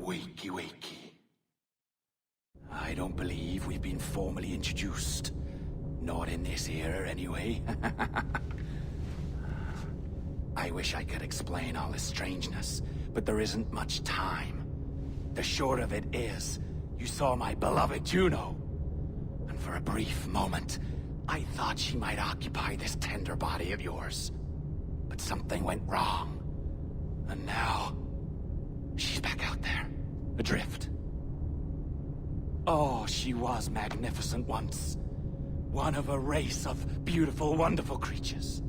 Wakey wakey. I don't believe we've been formally introduced. Not in this era, anyway. I wish I could explain all this strangeness, but there isn't much time. The short of it is, you saw my beloved Juno. And for a brief moment, I thought she might occupy this tender body of yours. But something went wrong. And now, she's back out there, adrift. Oh, she was magnificent once. One of a race of beautiful, wonderful creatures.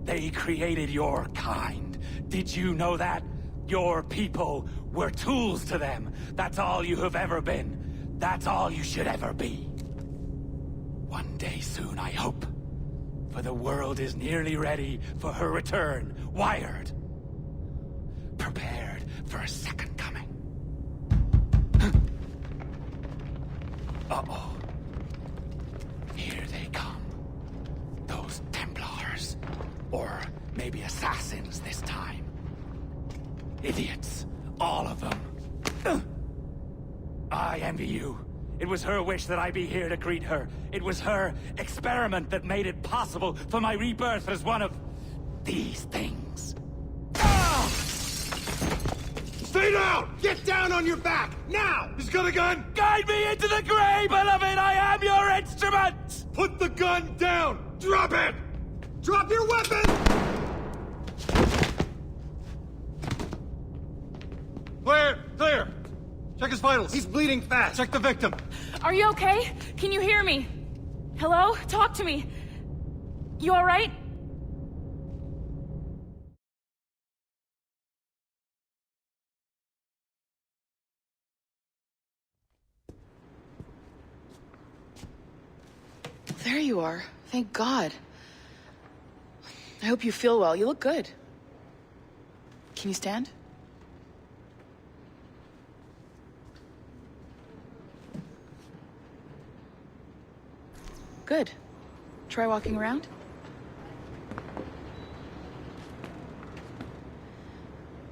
They created your kind. Did you know that? Your people were tools to them. That's all you have ever been. That's all you should ever be. One day soon, I hope. For the world is nearly ready for her return. Wired. Prepared for a second coming. Uh-oh. Here they come. Those Templars. Or maybe assassins this time. Idiots. All of them. I envy you. It was her wish that I be here to greet her. It was her experiment that made it possible for my rebirth as one of these things. Ah! Stay down! Get down on your back! Now! He's got a gun! Guide me into the grave, beloved! I am your instrument! Put the gun down! Drop it! Drop your weapon! Clear! Clear! Check his vitals. He's bleeding fast. Check the victim. Are you okay? Can you hear me? Hello? Talk to me. You alright? There you are. Thank God. I hope you feel well. You look good. Can you stand? Good. Try walking around.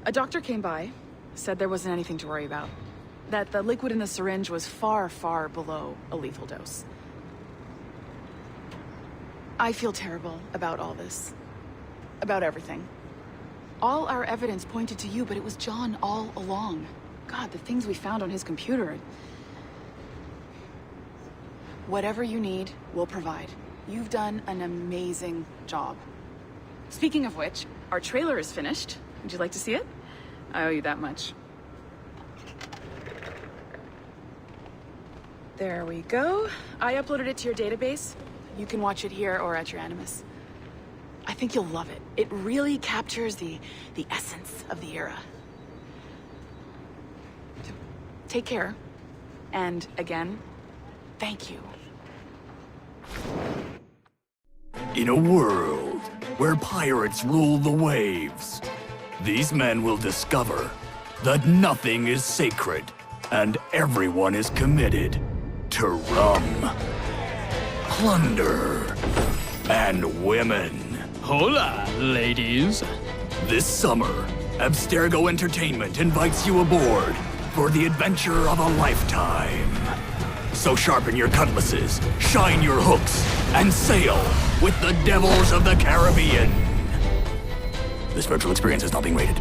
A doctor came by, said there wasn't anything to worry about. That the liquid in the syringe was far, far below a lethal dose. I feel terrible about all this. About everything. All our evidence pointed to you, but it was John all along. God, the things we found on his computer. Whatever you need, we'll provide. You've done an amazing job. Speaking of which, our trailer is finished. Would you like to see it? I owe you that much. There we go. I uploaded it to your database. You can watch it here or at your Animus. I think you'll love it. It really captures the essence of the era. So, take care. And again, thank you. In a world where pirates rule the waves, these men will discover that nothing is sacred and everyone is committed to rum, plunder, and women. Hola, ladies. This summer, Abstergo Entertainment invites you aboard for the adventure of a lifetime. So sharpen your cutlasses, shine your hooks, and sail with the devils of the Caribbean. This virtual experience is not being rated.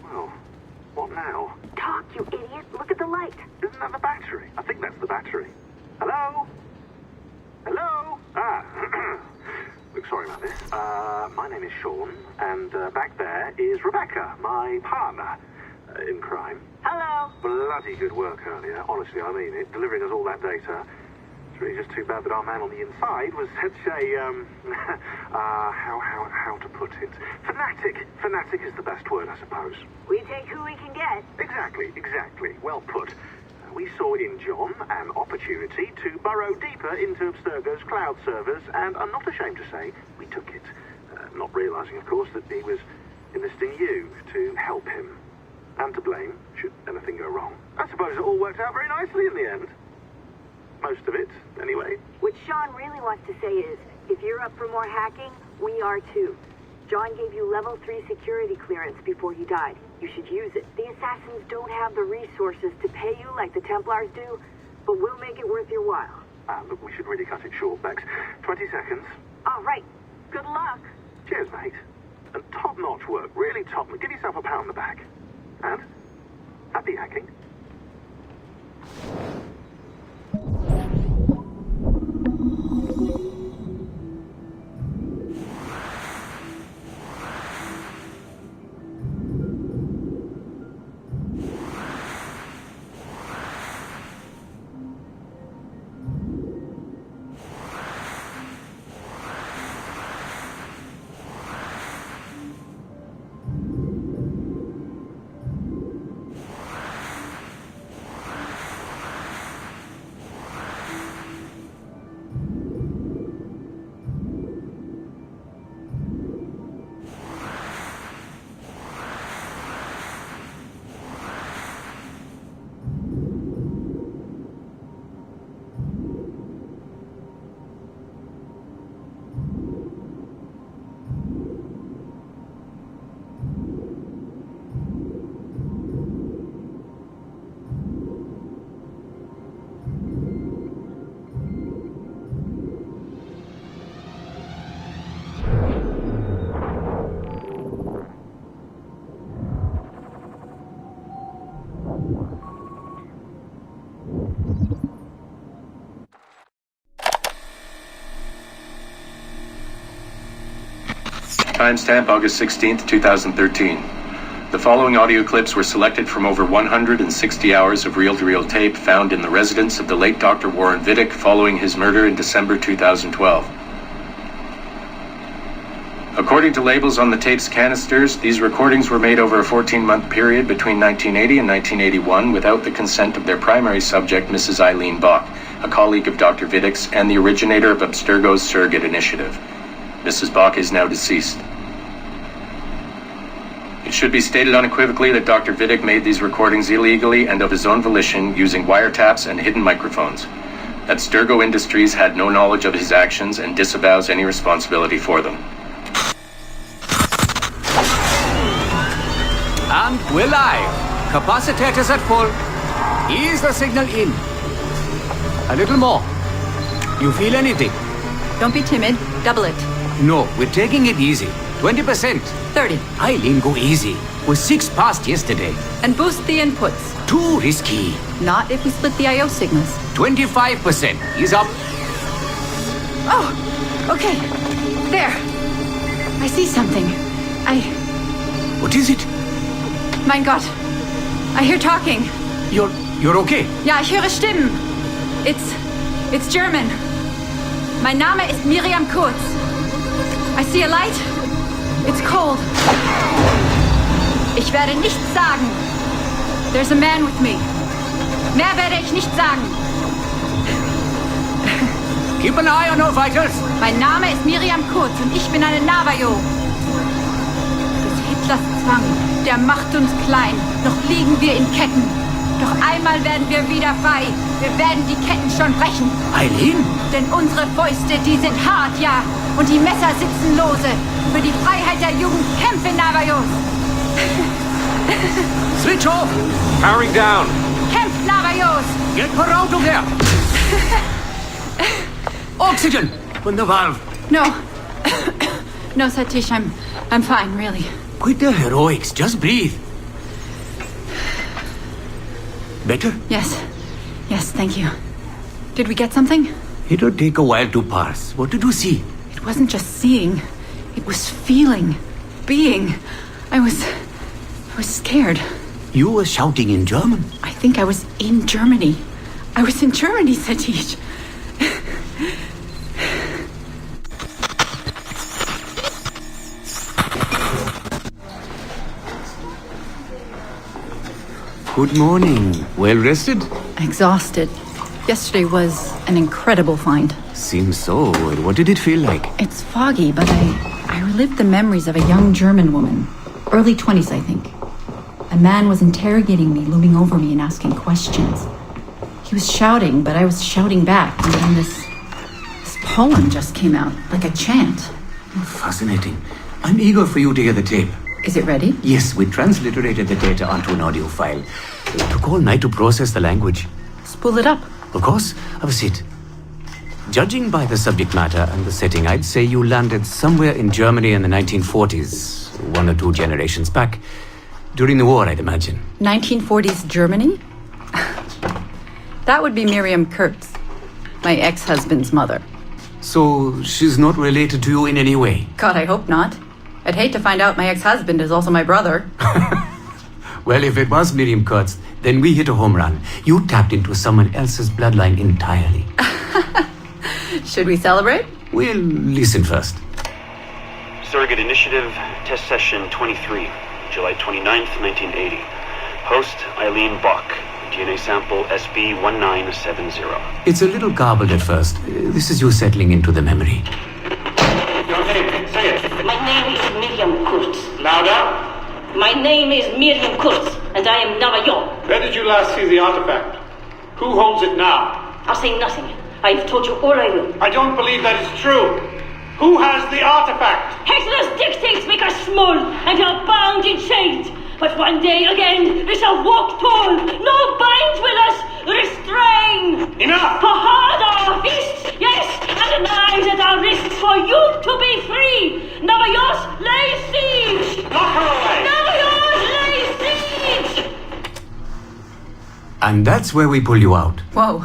Well, what now? Talk, you idiot. Look at the light. Isn't that the battery? I think that's the battery. Hello? Hello? Ah, look, sorry about this. My name is Sean, and back there is Rebecca, my partner in crime. Hello. Bloody good work earlier. Honestly, I mean it. Delivering us all that data. It's really just too bad that our man on the inside was such a, how to put it? Fanatic. Fanatic is the best word, I suppose. We take who we can get. Exactly. Well put. We saw in John an opportunity to burrow deeper into Abstergo's cloud servers, and I'm not ashamed to say we took it. Not realizing, of course, that he was enlisting you to help him. And to blame, should anything go wrong. I suppose it all worked out very nicely in the end. Most of it, anyway. What Sean really wants to say is, if you're up for more hacking, we are too. John gave you level 3 security clearance before he died. You should use it. The assassins don't have the resources to pay you like the Templars do, but we'll make it worth your while. Look, we should really cut it short, Bex. 20 seconds. All right. Good luck. Cheers, mate. And top-notch work. Really top. Give yourself a pat on the back. And happy hacking. Timestamp August 16th, 2013. The following audio clips were selected from over 160 hours of reel-to-reel tape found in the residence of the late Dr. Warren Vidic following his murder in December 2012. According to labels on the tape's canisters, these recordings were made over a 14-month period between 1980 and 1981 without the consent of their primary subject, Mrs. Eileen Bach, a colleague of Dr. Vidic's and the originator of Abstergo's surrogate initiative. Mrs. Bach is now deceased. It should be stated unequivocally that Dr. Vidic made these recordings illegally and of his own volition using wiretaps and hidden microphones. Abstergo Industries had no knowledge of his actions and disavows any responsibility for them. And we're live. Capacitors at full. Ease the signal in. A little more. You feel anything? Don't be timid. Double it. No, we're taking it easy. 20%. 30. Eileen, go easy. We're 6 past yesterday. And boost the inputs. Too risky. Not if we split the I/O signals. 25%. Ease up. Oh, okay. There. I see something. What is it? Mein Gott. I hear talking. You're okay? Ja, ich höre Stimmen. It's German. Mein Name ist Miriam Kurz. I see a light. It's cold. Ich werde nichts sagen. There's a man with me. Mehr werde ich nicht sagen. Keep an eye on our vitals. Mein Name ist Miriam Kurz und ich bin eine Navajo. Des Hitlers Zwang, der macht uns klein. Noch liegen wir in Ketten. Doch einmal werden wir wieder frei. Wir werden die Ketten schon brechen. Eileen? Denn unsere Fäuste, die sind hart, ja. Und die Messer sitzen lose. Für die Freiheit der Jugend kämpfen Navajos. Switch off. Powering down. Kämpft Navajos. Get her out of there. Oxygen from the valve. No. No, Satish, I'm fine, really. Quit the heroics. Just breathe. Better? Yes. Yes, thank you. Did we get something? It'll take a while to pass. What did you see? It wasn't just seeing. It was feeling. Being. I was scared. You were shouting in German. I think I was in Germany. I was in Germany, Satish. Good morning. Well rested? Exhausted. Yesterday was an incredible find. Seems so. What did it feel like? It's foggy, but I relived the memories of a young German woman. Early 20s, I think. A man was interrogating me, looming over me and asking questions. He was shouting, but I was shouting back, and then this poem just came out, like a chant. Fascinating. I'm eager for you to hear the tape. Is it ready? Yes, we transliterated the data onto an audio file. It took all night to process the language. Spool it up. Of course, have a seat. Judging by the subject matter and the setting, I'd say you landed somewhere in Germany in the 1940s, 1 or 2 generations back. During the war, I'd imagine. 1940s Germany? That would be Miriam Kurtz, my ex-husband's mother. So she's not related to you in any way? God, I hope not. I'd hate to find out my ex-husband is also my brother. Well, if it was Miriam Kurtz, then we hit a home run. You tapped into someone else's bloodline entirely. Should we celebrate? We'll listen first. Surrogate Initiative, Test Session 23, July 29th, 1980. Host, Eileen Bach. DNA sample SB1970. It's a little garbled at first. This is you settling into the memory. Your name, say it. My name is Miriam Kurtz. Louder. My name is Miriam Kurtz, and I am Navajo. Where did you last see the artifact? Who holds it now? I'll say nothing. I've told you all I will. I don't believe that is true. Who has the artifact? Hitler's dictates make us small, and are bound in chains. But one day again, we shall walk tall. No binds will us restrain. Enough! For hard our fists, yes, and knives at our wrists for you to be free. Navajos lay siege. Knock her away. Navajos lay siege. And that's where we pull you out. Whoa.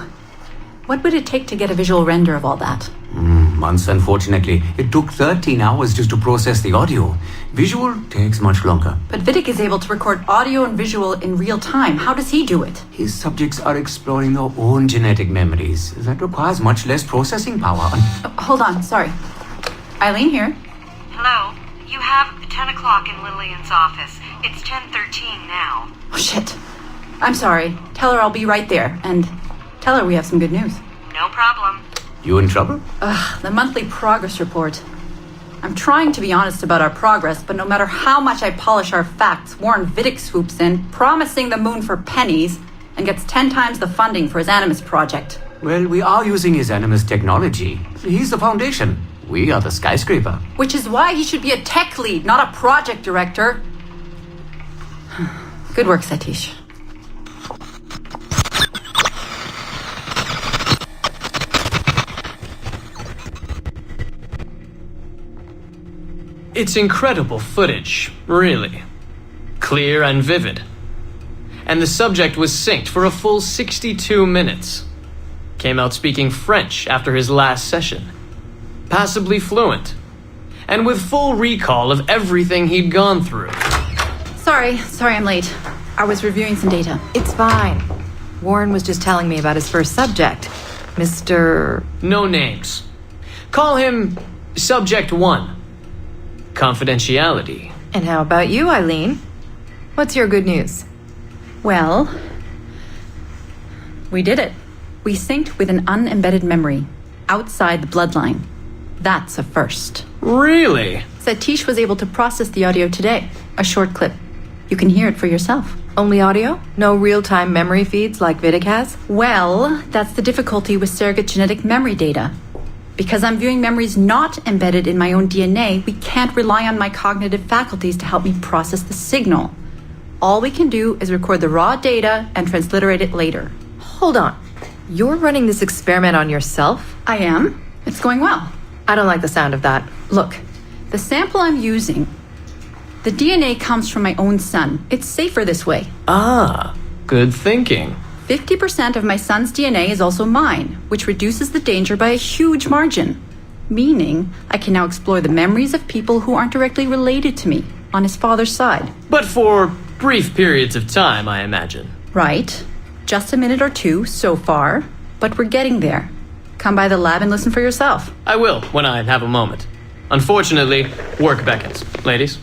What would it take to get a visual render of all that? Months, unfortunately. It took 13 hours just to process the audio. Visual takes much longer. But Vidic is able to record audio and visual in real time. How does he do it? His subjects are exploring their own genetic memories. That requires much less processing power. Hold on, sorry. Eileen here. Hello. You have 10 o'clock in Lillian's office. It's 10:13 now. Oh, shit. I'm sorry. Tell her I'll be right there. And tell her we have some good news. No problem. You in trouble? The monthly progress report. I'm trying to be honest about our progress, but no matter how much I polish our facts, Warren Vidic swoops in, promising the moon for pennies, and gets 10 times the funding for his Animus project. Well, we are using his Animus technology. He's the foundation. We are the skyscraper. Which is why he should be a tech lead, not a project director. Good work, Satish. It's incredible footage, really. Clear and vivid. And the subject was synced for a full 62 minutes. Came out speaking French after his last session. Passably fluent. And with full recall of everything he'd gone through. Sorry I'm late. I was reviewing some data. It's fine. Warren was just telling me about his first subject, Mr. No names. Call him Subject 1. Confidentiality. And how about you, Eileen? What's your good news? Well, we did it. We synced with an unembedded memory outside the bloodline. That's a first. Really? Satish was able to process the audio today. A short clip. You can hear it for yourself. Only audio? No real-time memory feeds like Vidic has? Well, that's the difficulty with surrogate genetic memory data. Because I'm viewing memories not embedded in my own DNA, we can't rely on my cognitive faculties to help me process the signal. All we can do is record the raw data and transliterate it later. Hold on. You're running this experiment on yourself? I am. It's going well. I don't like the sound of that. Look, the sample I'm using, the DNA comes from my own son. It's safer this way. Ah, good thinking. 50% of my son's DNA is also mine, which reduces the danger by a huge margin. Meaning, I can now explore the memories of people who aren't directly related to me on his father's side. But for brief periods of time, I imagine. Right. Just a minute or two so far, but we're getting there. Come by the lab and listen for yourself. I will, when I have a moment. Unfortunately, work beckons. Ladies?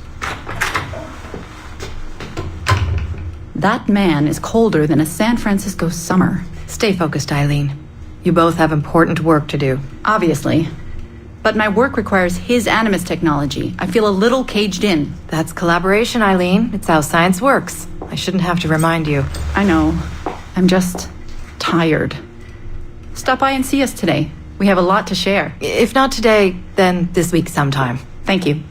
That man is colder than a San Francisco summer. Stay focused, Eileen. You both have important work to do. Obviously. But my work requires his Animus technology. I feel a little caged in. That's collaboration, Eileen. It's how science works. I shouldn't have to remind you. I know. I'm just tired. Stop by and see us today. We have a lot to share. If not today, then this week sometime. Thank you.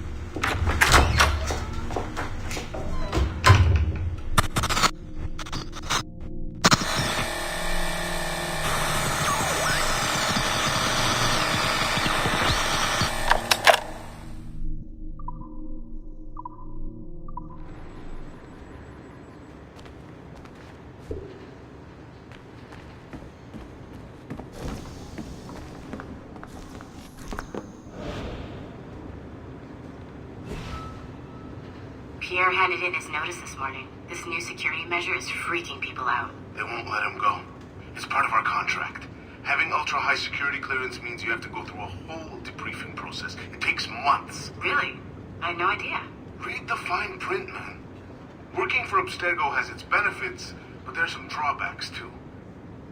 Pierre handed in his notice this morning. This new security measure is freaking people out. They won't let him go. It's part of our contract. Having ultra-high security clearance means you have to go through a whole debriefing process. It takes months. Really? I had no idea. Read the fine print, man. Working for Abstergo has its benefits, but there's some drawbacks, too.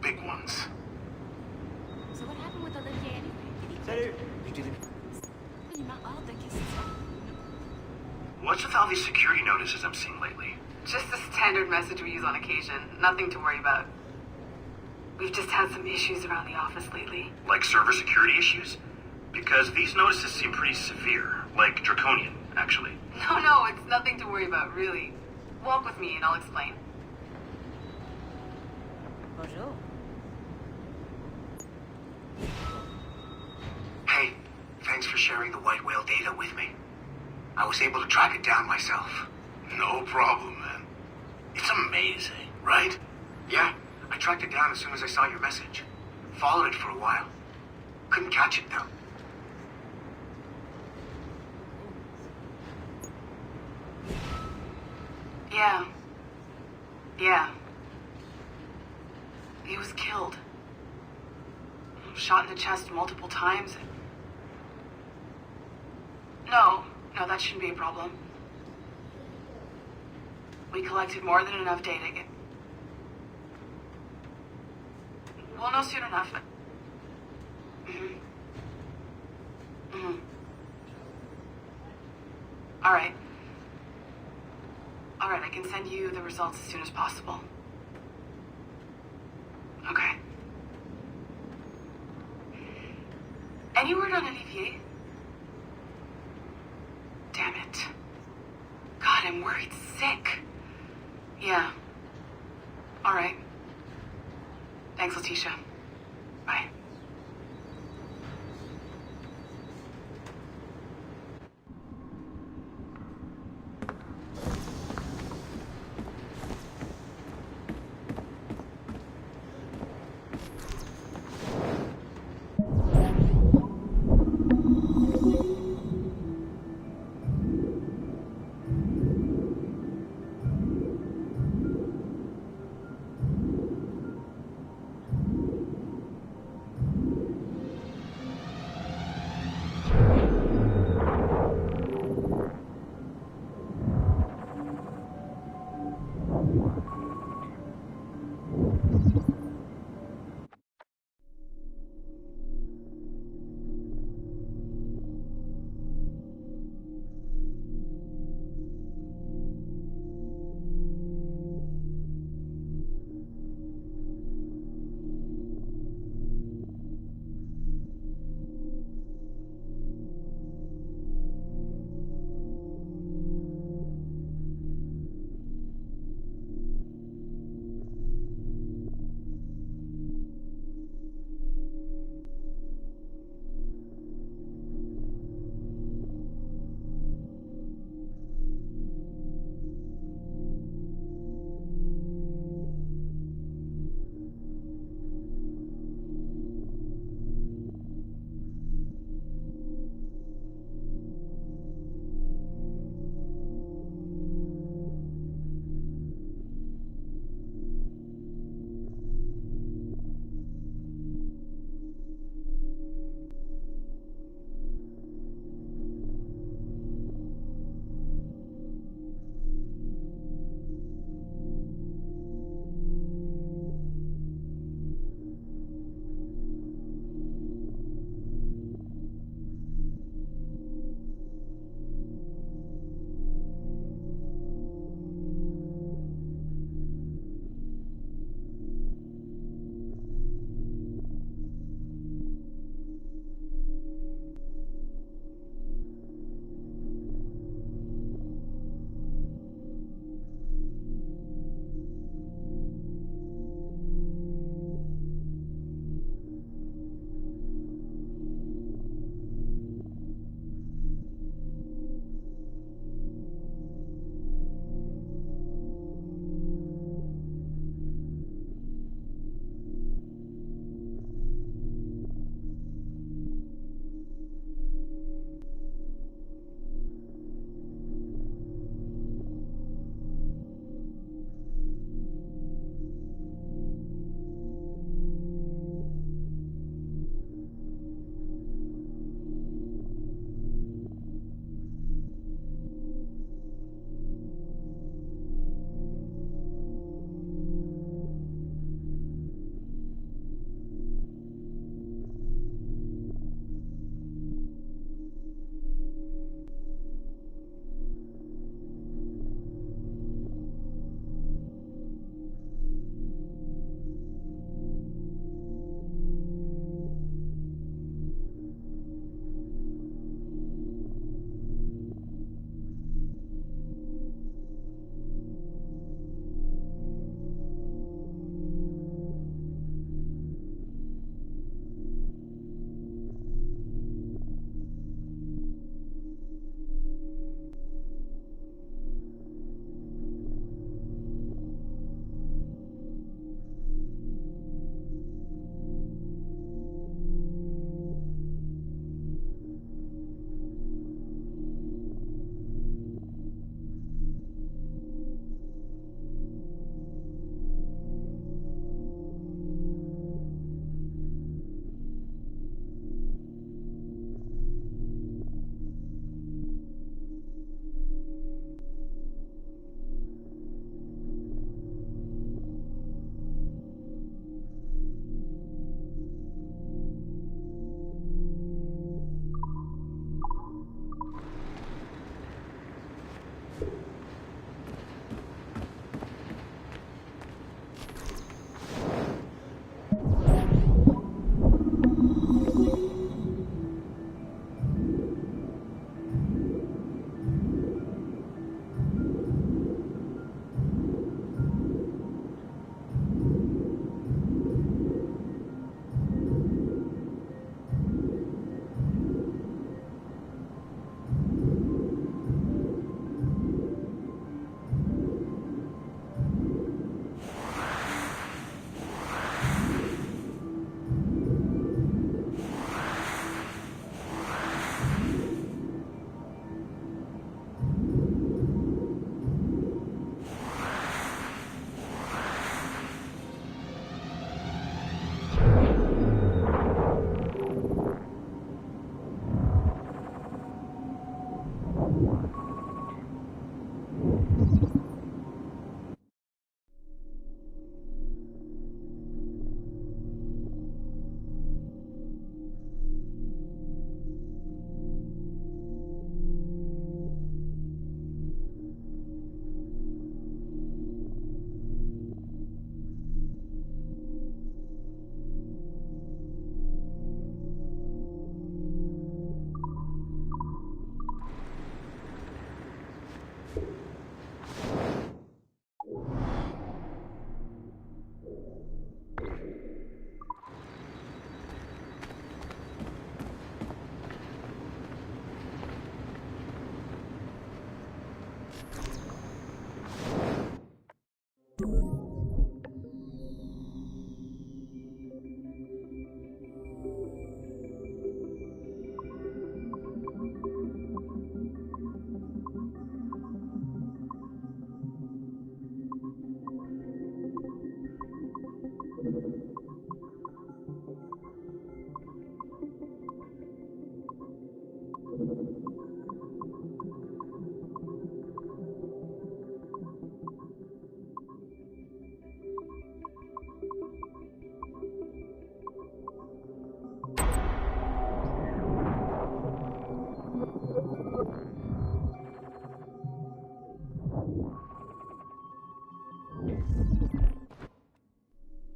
Big ones. So what happened with Olivier anyway? What's with all these security notices I'm seeing lately? Just a standard message we use on occasion. Nothing to worry about. We've just had some issues around the office lately. Like server security issues? Because these notices seem pretty severe. Like draconian, actually. No, it's nothing to worry about, really. Walk with me and I'll explain. Bonjour. Hey, thanks for sharing the white whale data with me. I was able to track it down myself. No problem, man. It's amazing, right? Yeah, I tracked it down as soon as I saw your message. Followed it for a while. Couldn't catch it, though. Yeah. He was killed. Shot in the chest multiple times. No, that shouldn't be a problem. We collected more than enough data. We'll know soon enough. All right, I can send you the results as soon as possible. Okay. Any word on Olivier? Damn it. God, I'm worried sick. Yeah. All right. Thanks, Letitia. Bye.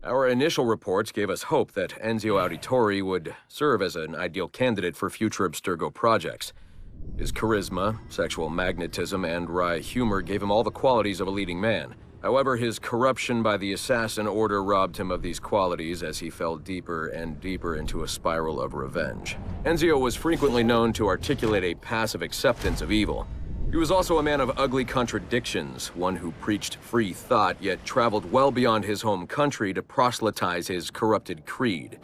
Our initial reports gave us hope that Enzio Auditore would serve as an ideal candidate for future Abstergo projects. His charisma, sexual magnetism, and wry humor gave him all the qualities of a leading man. However, his corruption by the Assassin Order robbed him of these qualities as he fell deeper and deeper into a spiral of revenge. Enzio was frequently known to articulate a passive acceptance of evil. He was also a man of ugly contradictions, one who preached free thought, yet traveled well beyond his home country to proselytize his corrupted creed,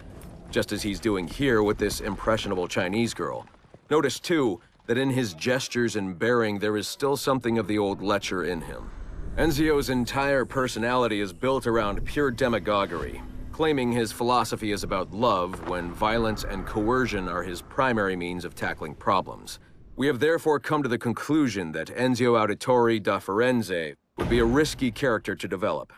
just as he's doing here with this impressionable Chinese girl. Notice, too, that in his gestures and bearing there is still something of the old lecher in him. Enzio's entire personality is built around pure demagoguery, claiming his philosophy is about love when violence and coercion are his primary means of tackling problems. We have therefore come to the conclusion that Enzio Auditore da Firenze would be a risky character to develop.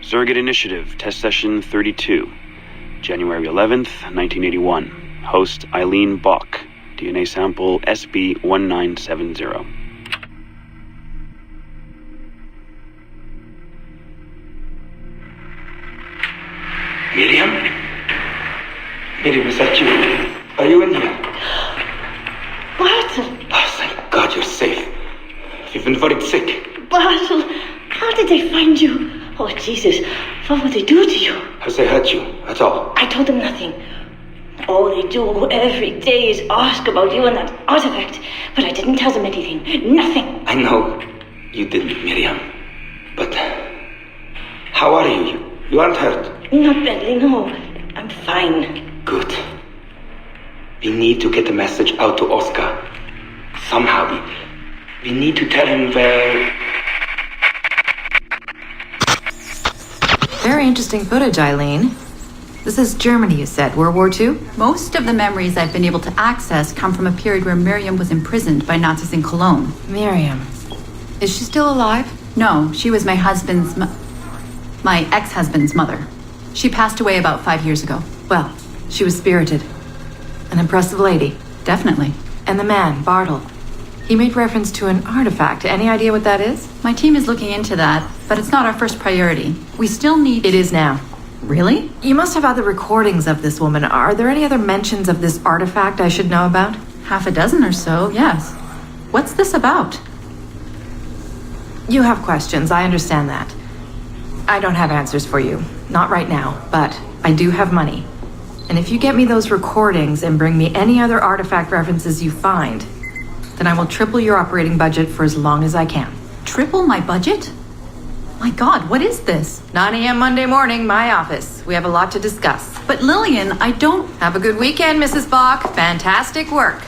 Surrogate Initiative, Test Session 32, January 11th, 1981. Host Eileen Bach, DNA sample SB1970. Miriam? Miriam, is that you? Are you in here? Bartle! Oh, thank God you're safe. You've been very sick. Bartle, how did they find you? Oh, Jesus, what would they do to you? Has they hurt you? That's all. I told them nothing. All they do every day is ask about you and that artifact. But I didn't tell them anything. Nothing. I know you didn't, Miriam. But how are you? You aren't hurt? Not badly, no. I'm fine. Good. We need to get the message out to Oscar. Somehow. We need to tell him where... Very interesting footage, Eileen. This is Germany, you said. World War II? Most of the memories I've been able to access come from a period where Miriam was imprisoned by Nazis in Cologne. Miriam. Is she still alive? No, she was my ex-husband's mother. She passed away about 5 years ago. Well, she was spirited. An impressive lady. Definitely. And the man, Bartle. He made reference to an artifact. Any idea what that is? My team is looking into that, but it's not our first priority. We still need... It is now. Really? You must have other recordings of this woman. Are there any other mentions of this artifact I should know about? Half a dozen or so, yes. What's this about? You have questions, I understand that. I don't have answers for you. Not right now, but I do have money. And if you get me those recordings and bring me any other artifact references you find, then I will triple your operating budget for as long as I can. Triple my budget? My God, what is this? 9 a.m. Monday morning, my office. We have a lot to discuss. But Lillian, I don't... Have a good weekend, Mrs. Bach. Fantastic work.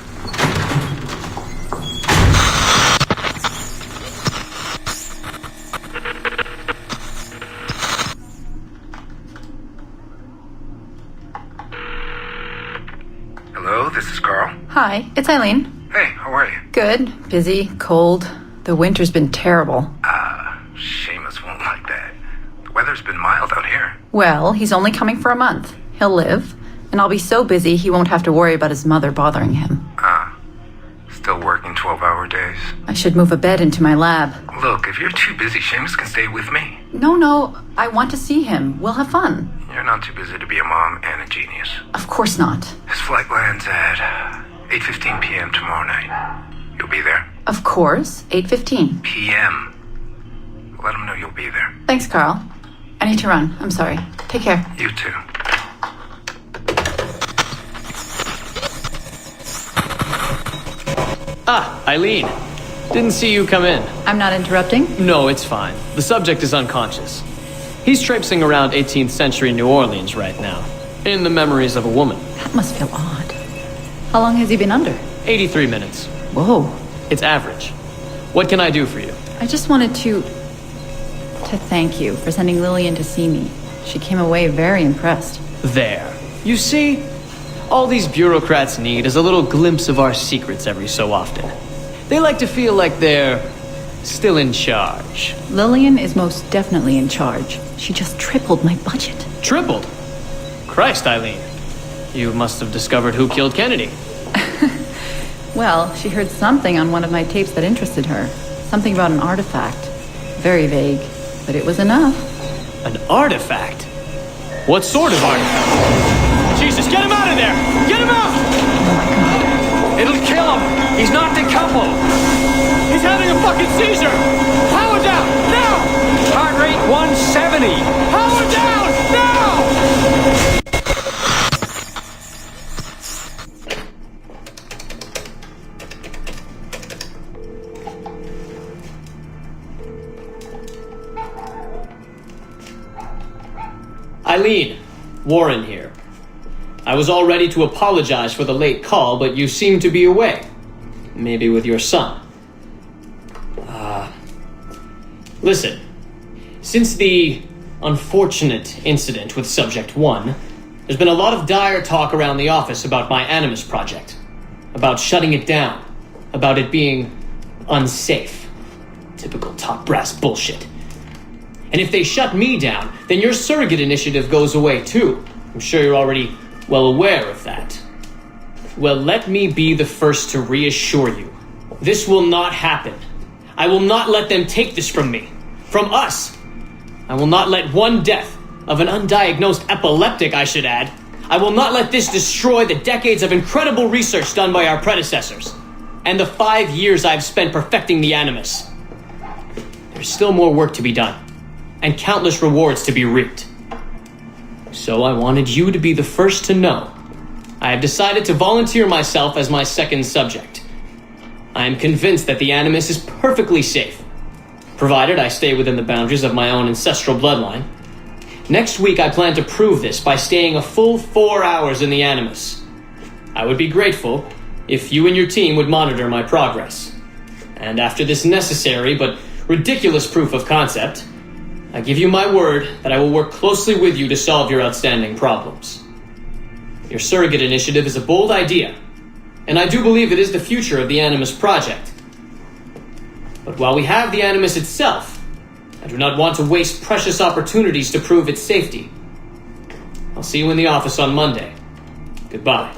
Hello, this is Carl. Hi, it's Eileen. Hey, how are you? Good. Busy. Cold. The winter's been terrible. Seamus won't like that. The weather's been mild out here. Well, he's only coming for a month. He'll live. And I'll be so busy he won't have to worry about his mother bothering him. Still working 12-hour days? I should move a bed into my lab. Look, if you're too busy, Seamus can stay with me. No. I want to see him. We'll have fun. You're not too busy to be a mom and a genius. Of course not. His flight lands at 8:15 p.m. tomorrow night. You'll be there? Of course. 8:15. p.m. Let him know you'll be there. Thanks, Carl. I need to run. I'm sorry. Take care. You too. Ah, Eileen. Didn't see you come in. I'm not interrupting? No, it's fine. The subject is unconscious. He's traipsing around 18th century New Orleans right now, in the memories of a woman. That must feel odd. How long has he been under? 83 minutes. Whoa. It's average. What can I do for you? I just wanted to thank you for sending Lillian to see me. She came away very impressed. There. You see, all these bureaucrats need is a little glimpse of our secrets every so often. They like to feel like they're still in charge. Lillian is most definitely in charge. She just tripled my budget. Tripled? Christ, Eileen. You must have discovered who killed Kennedy. Well, she heard something on one of my tapes that interested her. Something about an artifact. Very vague, but it was enough. An artifact? What sort of artifact? Jesus, get him out of there! Get him out! Oh my god. It'll kill him! He's not decoupled! He's having a fucking seizure! Power down! Now! Heart rate 170! Power down! Now! Eileen, Warren here. I was all ready to apologize for the late call, but you seem to be away. Maybe with your son. Listen. Since the unfortunate incident with Subject 1, there's been a lot of dire talk around the office about my Animus project. About shutting it down. About it being unsafe. Typical top brass bullshit. And if they shut me down, then your surrogate initiative goes away too. I'm sure you're already well aware of that. Well, let me be the first to reassure you. This will not happen. I will not let them take this from me. From us. I will not let one death, of an undiagnosed epileptic I should add, I will not let this destroy the decades of incredible research done by our predecessors, and the 5 years I've spent perfecting the Animus. There's still more work to be done, and countless rewards to be reaped. So I wanted you to be the first to know. I have decided to volunteer myself as my second subject. I am convinced that the Animus is perfectly safe, provided I stay within the boundaries of my own ancestral bloodline. Next week I plan to prove this by staying a full 4 hours in the Animus. I would be grateful if you and your team would monitor my progress. And after this necessary but ridiculous proof of concept, I give you my word that I will work closely with you to solve your outstanding problems. Your surrogate initiative is a bold idea, and I do believe it is the future of the Animus project. But while we have the Animus itself, I do not want to waste precious opportunities to prove its safety. I'll see you in the office on Monday. Goodbye.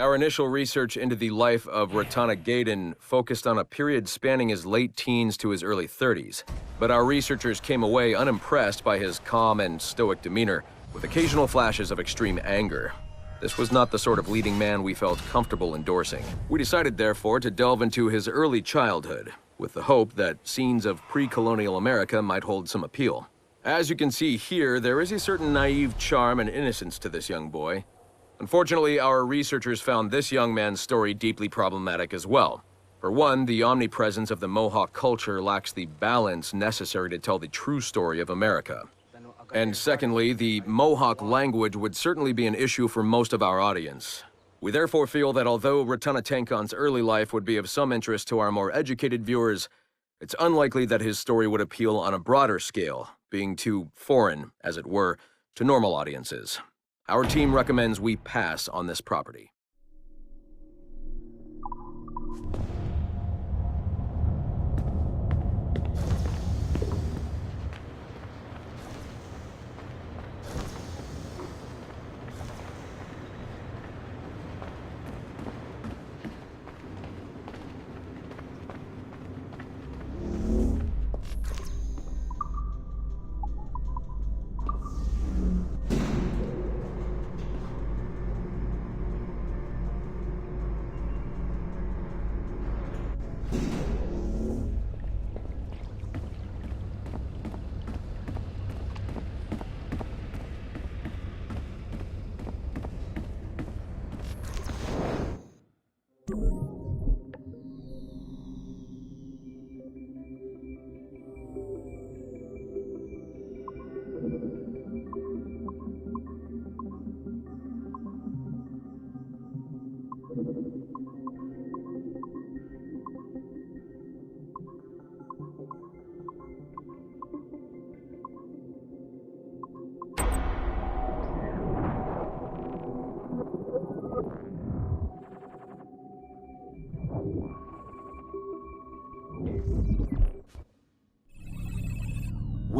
Our initial research into the life of Ratana Gaydon focused on a period spanning his late teens to his early 30s, but our researchers came away unimpressed by his calm and stoic demeanor, with occasional flashes of extreme anger. This was not the sort of leading man we felt comfortable endorsing. We decided, therefore, to delve into his early childhood, with the hope that scenes of pre-colonial America might hold some appeal. As you can see here, there is a certain naive charm and innocence to this young boy. Unfortunately, our researchers found this young man's story deeply problematic as well. For one, the omnipresence of the Mohawk culture lacks the balance necessary to tell the true story of America. And secondly, the Mohawk language would certainly be an issue for most of our audience. We therefore feel that although Ratana Tenkon's early life would be of some interest to our more educated viewers, it's unlikely that his story would appeal on a broader scale, being too foreign, as it were, to normal audiences. Our team recommends we pass on this property.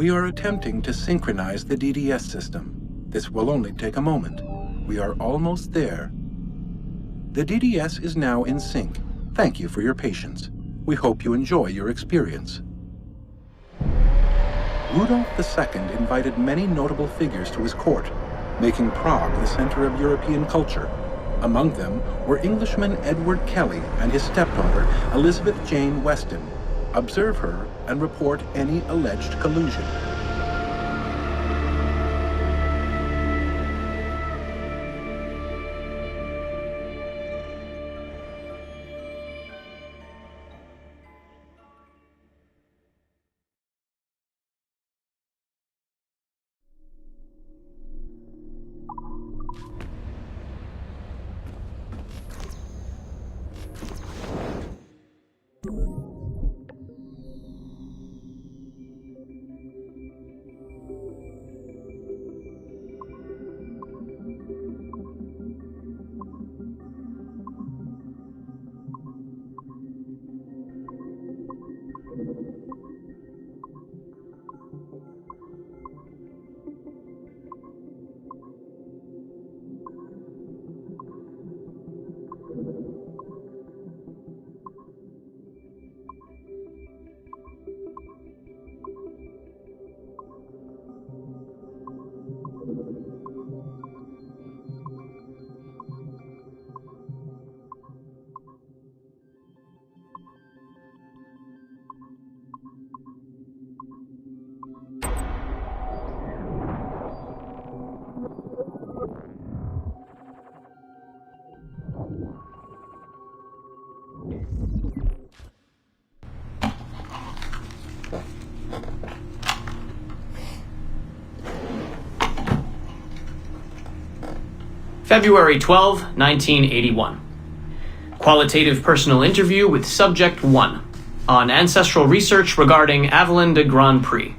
We are attempting to synchronize the DDS system. This will only take a moment. We are almost there. The DDS is now in sync. Thank you for your patience. We hope you enjoy your experience. Rudolf II invited many notable figures to his court, making Prague the center of European culture. Among them were Englishman Edward Kelly and his stepdaughter, Elizabeth Jane Weston. Observe her and report any alleged collusion. February 12, 1981. Qualitative personal interview with Subject 1 on ancestral research regarding Avalon de Grand Prix.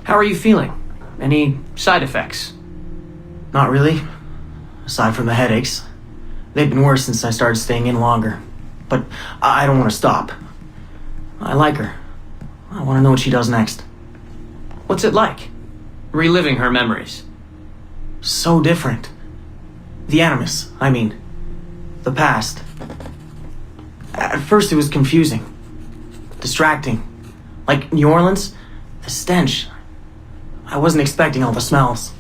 How are you feeling? Any side effects? Not really. Aside from the headaches. They've been worse since I started staying in longer. But I don't want to stop. I like her. I want to know what she does next. What's it like? Reliving her memories. So different. The Animus, I mean. The past. At first it was confusing. Distracting. Like New Orleans, the stench. I wasn't expecting all the smells.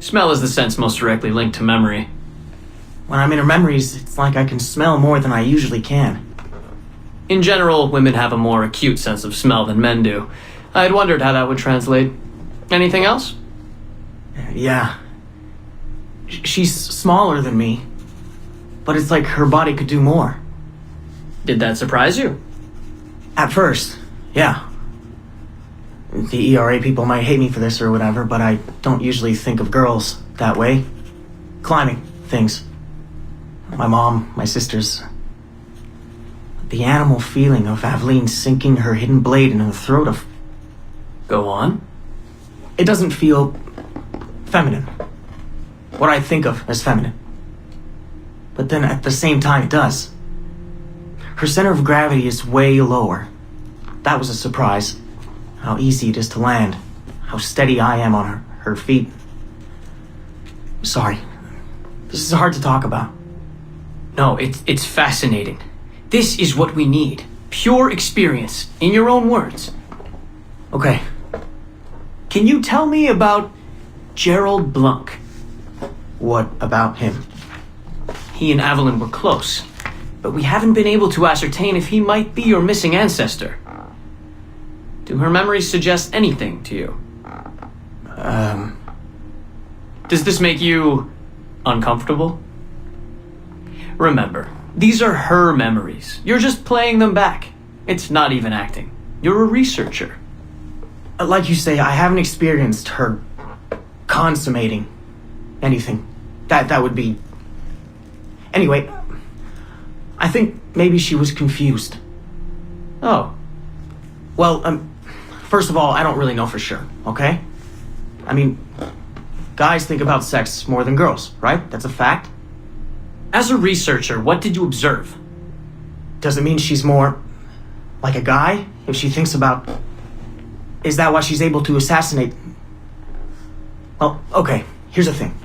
Smell is the sense most directly linked to memory. When I'm in her memories, it's like I can smell more than I usually can. In general, women have a more acute sense of smell than men do. I had wondered how that would translate. Anything else? Yeah. She's smaller than me, but it's like her body could do more. Did that surprise you? At first, yeah. The ERA people might hate me for this or whatever, but I don't usually think of girls that way. Climbing things. My mom, my sisters. The animal feeling of Aveline sinking her hidden blade into the throat of... Go on. It doesn't feel feminine. What I think of as feminine. But then at the same time it does. Her center of gravity is way lower. That was a surprise. How easy it is to land. How steady I am on her feet. Sorry. This is hard to talk about. No, it's fascinating. This is what we need. Pure experience, in your own words. Okay. Can you tell me about Gerald Blunk? What about him? He and Avalon were close, but we haven't been able to ascertain if he might be your missing ancestor. Do her memories suggest anything to you? Does this make you uncomfortable? Remember, these are her memories. You're just playing them back. It's not even acting. You're a researcher. Like you say, I haven't experienced her consummating anything. That would be... Anyway, I think maybe she was confused. Oh. Well, first of all, I don't really know for sure, okay? I mean, guys think about sex more than girls, right? That's a fact. As a researcher, what did you observe? Does it mean she's more like a guy if she thinks about... Is that why she's able to assassinate... Well, okay, here's the thing.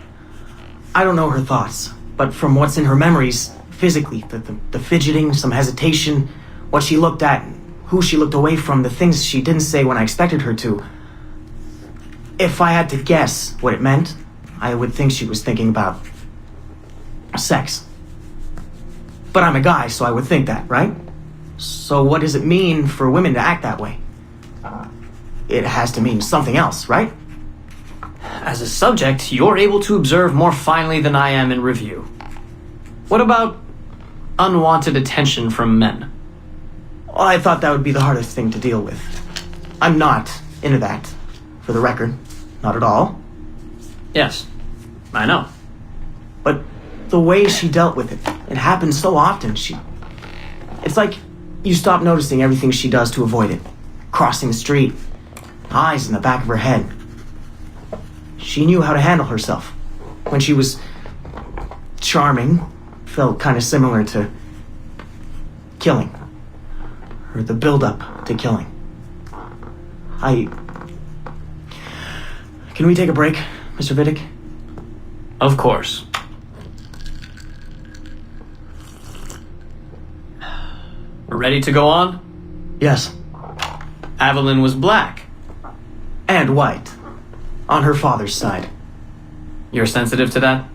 I don't know her thoughts, but from what's in her memories, physically, the fidgeting, some hesitation, what she looked at, who she looked away from, the things she didn't say when I expected her to. If I had to guess what it meant, I would think she was thinking about sex. But I'm a guy, so I would think that, right? So what does it mean for women to act that way? It has to mean something else, right? As a subject, you're able to observe more finely than I am in review. What about unwanted attention from men? Well, I thought that would be the hardest thing to deal with. I'm not into that, for the record. Not at all. Yes, I know. But the way she dealt with it happens so often. It's like you stop noticing everything she does to avoid it. Crossing the street, eyes in the back of her head. She knew how to handle herself. When she was charming, felt kind of similar to killing. Or the build-up to killing. Can we take a break, Mr. Vidic? Of course. Ready to go on? Yes. Avalon was black. And white. On her father's side. You're sensitive to that?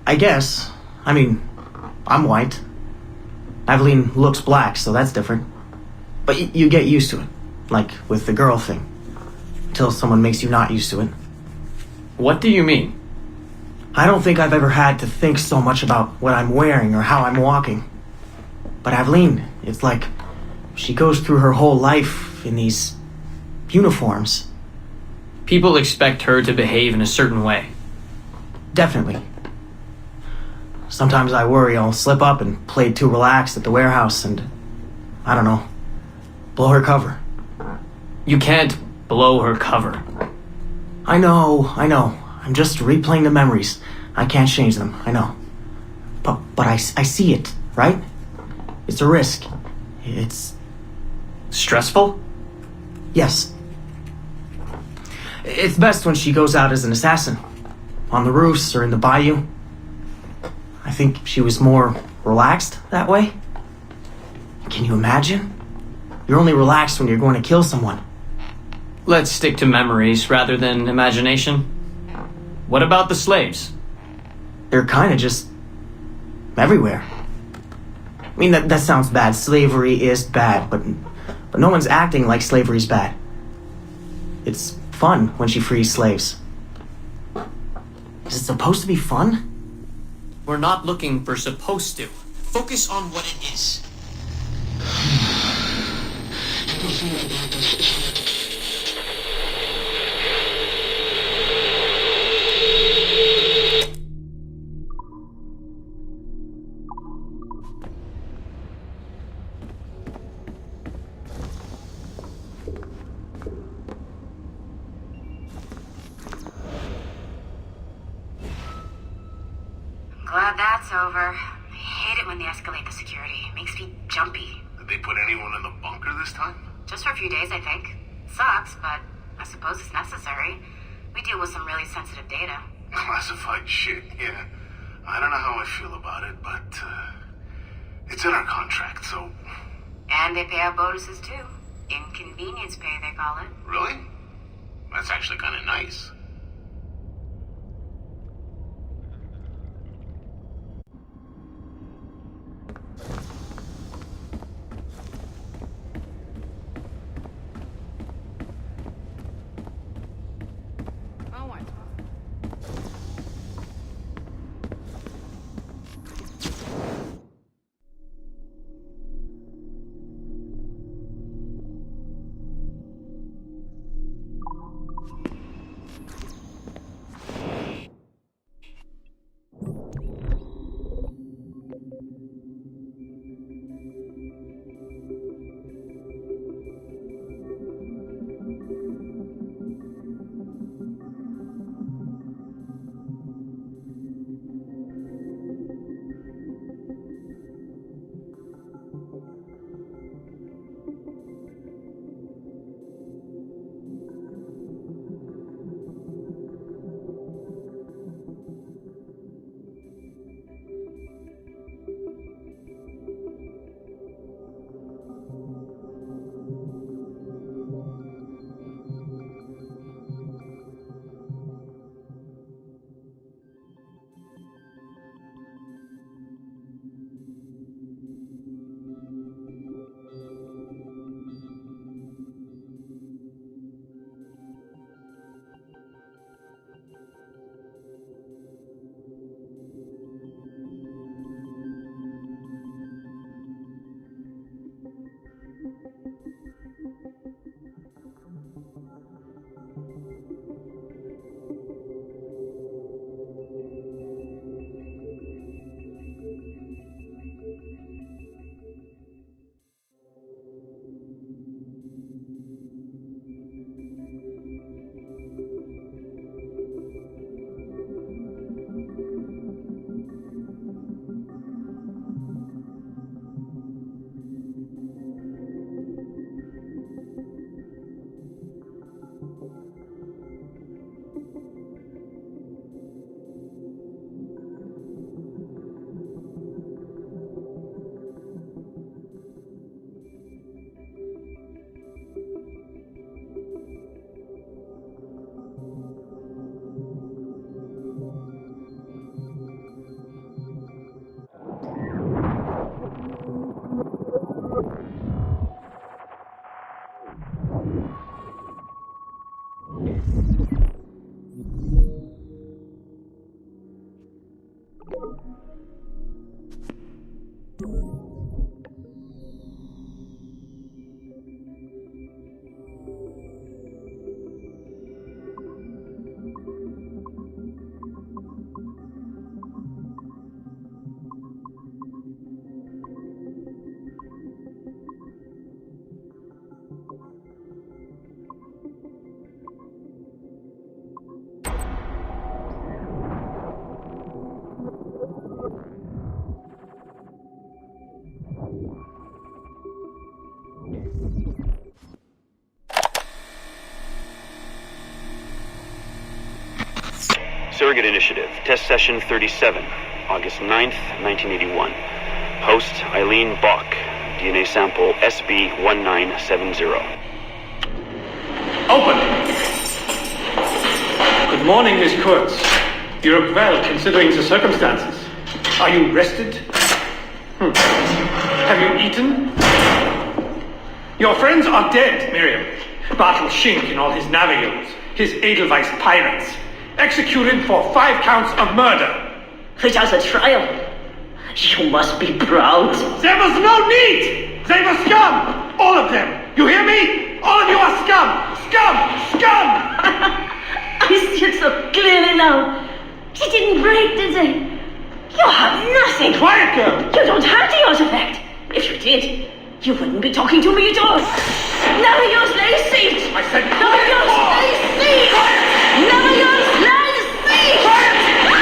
I guess. I mean, I'm white. Aveline looks black, so that's different. But you get used to it. Like with the girl thing. Until someone makes you not used to it. What do you mean? I don't think I've ever had to think so much about what I'm wearing or how I'm walking. But Aveline, it's like she goes through her whole life in these uniforms. People expect her to behave in a certain way. Definitely. Sometimes I worry I'll slip up and play too relaxed at the warehouse and, I don't know, blow her cover. You can't blow her cover. I know. I'm just replaying the memories. I can't change them, I know. But I see it, right? It's a risk. It's... stressful? Yes. It's best when she goes out as an assassin. On the roofs or in the bayou. I think she was more relaxed that way. Can you imagine? You're only relaxed when you're going to kill someone. Let's stick to memories rather than imagination. What about the slaves? They're kind of just... everywhere. I mean, that sounds bad. Slavery is bad, but no one's acting like slavery's bad. It's fun when she frees slaves. Is it supposed to be fun? We're not looking for supposed to. Focus on what it is. Glad that's over. I hate it when they escalate the security. It makes me jumpy. Did they put anyone in the bunker this time? Just for a few days, I think. Sucks, but I suppose it's necessary. We deal with some really sensitive data. Classified shit, yeah. I don't know how I feel about it, but it's in our contract, so... And they pay out bonuses, too. Inconvenience pay, they call it. Really? That's actually kind of nice. Surrogate Initiative, Test Session 37, August 9th, 1981. Host Eileen Bach, DNA sample SB1970. Open! Good morning, Miss Kurtz. You look well, considering the circumstances. Are you rested? Have you eaten? Your friends are dead, Miriam. Bartel Schink and all his Navajos, his Edelweiss pirates, executed for 5 counts of murder. Without a trial. You must be proud. There was no need! They were scum! All of them! You hear me? All of you are scum! Scum! Scum! I see it so clearly now. She didn't break, did they? You have nothing. Quiet, girl! You don't have the artifact. If you did, you wouldn't be talking to me at all. Never use lay seat. I said never use lay seat. Never use lay seat. Quiet! Never use.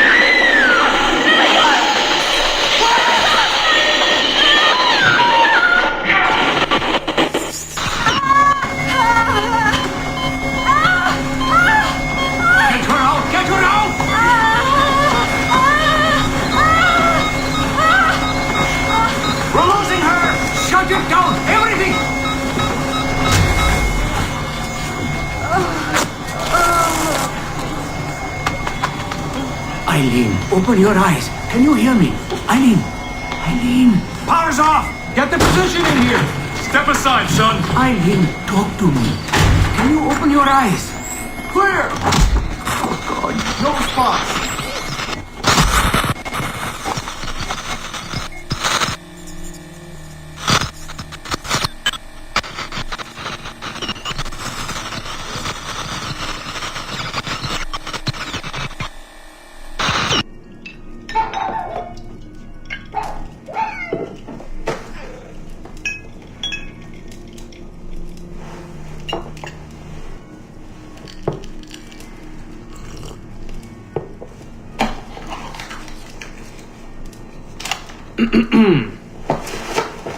Get her out! Get her out! We're losing her! Shut it down! Everything! Eileen, open your eyes. Can you hear me? Eileen! Eileen! Power's off! Get the position in here! Step aside, son! Eileen, talk to me. Can you open your eyes? Clear! Oh, God. No response!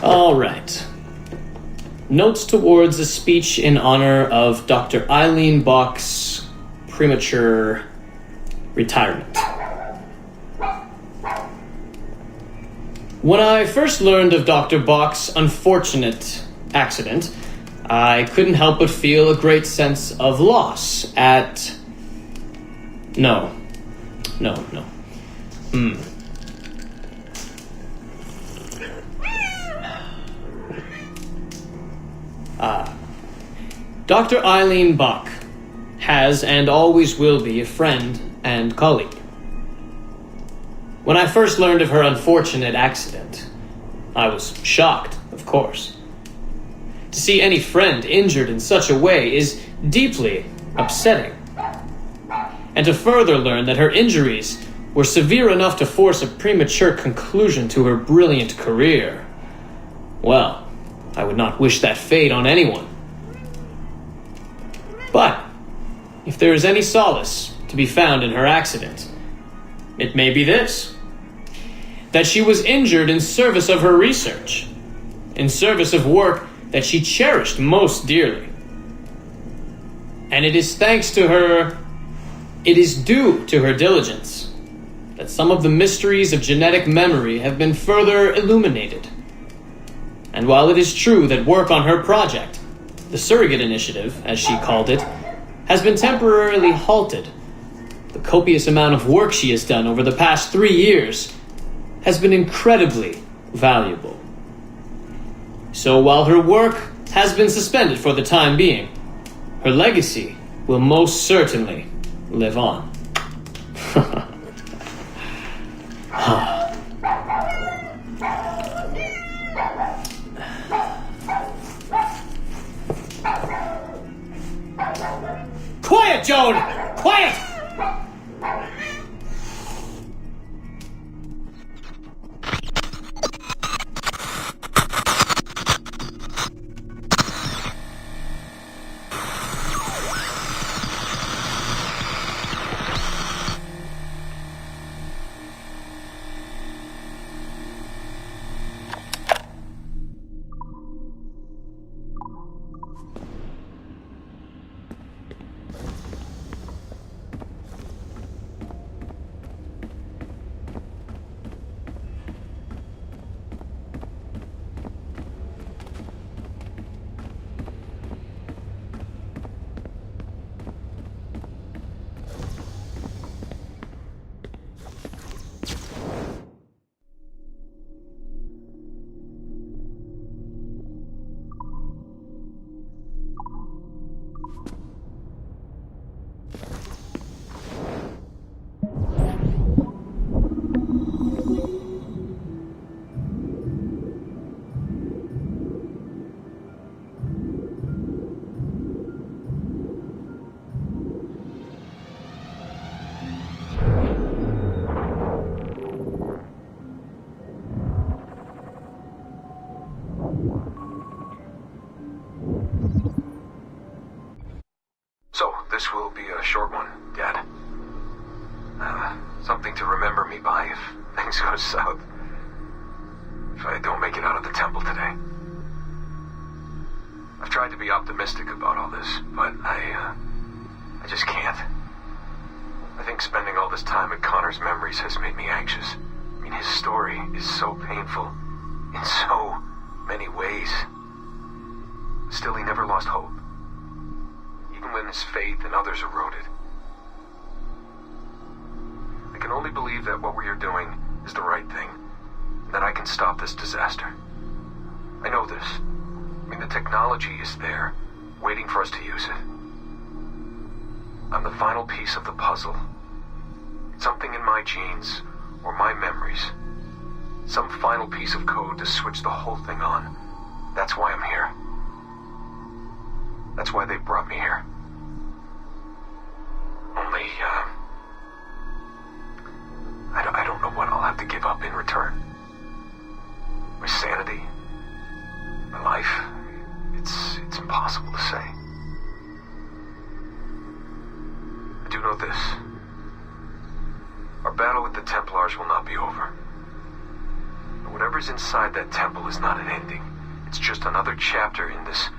All right. Notes towards a speech in honor of Dr. Eileen Bach's premature retirement. When I first learned of Dr. Bach's unfortunate accident, I couldn't help but feel a great sense of loss at... No. Dr. Eileen Bach has and always will be a friend and colleague. When I first learned of her unfortunate accident, I was shocked, of course. To see any friend injured in such a way is deeply upsetting. And to further learn that her injuries were severe enough to force a premature conclusion to her brilliant career, well, I would not wish that fate on anyone. But if there is any solace to be found in her accident, it may be this: that she was injured in service of her research, in service of work that she cherished most dearly. And it is thanks to her, it is due to her diligence, that some of the mysteries of genetic memory have been further illuminated. And while it is true that work on her project, the Surrogate Initiative, as she called it, has been temporarily halted, the copious amount of work she has done over the past 3 years has been incredibly valuable. So while her work has been suspended for the time being, her legacy will most certainly live on. Quiet, Joan! Quiet! to remember me by if things go south. If I don't make it out of the temple today. I've tried to be optimistic about all this, but I just can't. I think spending all this time at Connor's memories has made me anxious. I mean, his story is so painful in so many ways. Still, he never lost hope. Even when his faith and others eroded. I can only believe that what we are doing is the right thing. That I can stop this disaster. I know this. I mean, the technology is there, waiting for us to use it. I'm the final piece of the puzzle. Something in my genes, or my memories. Some final piece of code to switch the whole thing on. That's why I'm here. That's why they brought me here. Only, I don't know what I'll have to give up in return. My sanity, my life, it's impossible to say. I do know this. Our battle with the Templars will not be over. But whatever's inside that temple is not an ending. It's just another chapter in this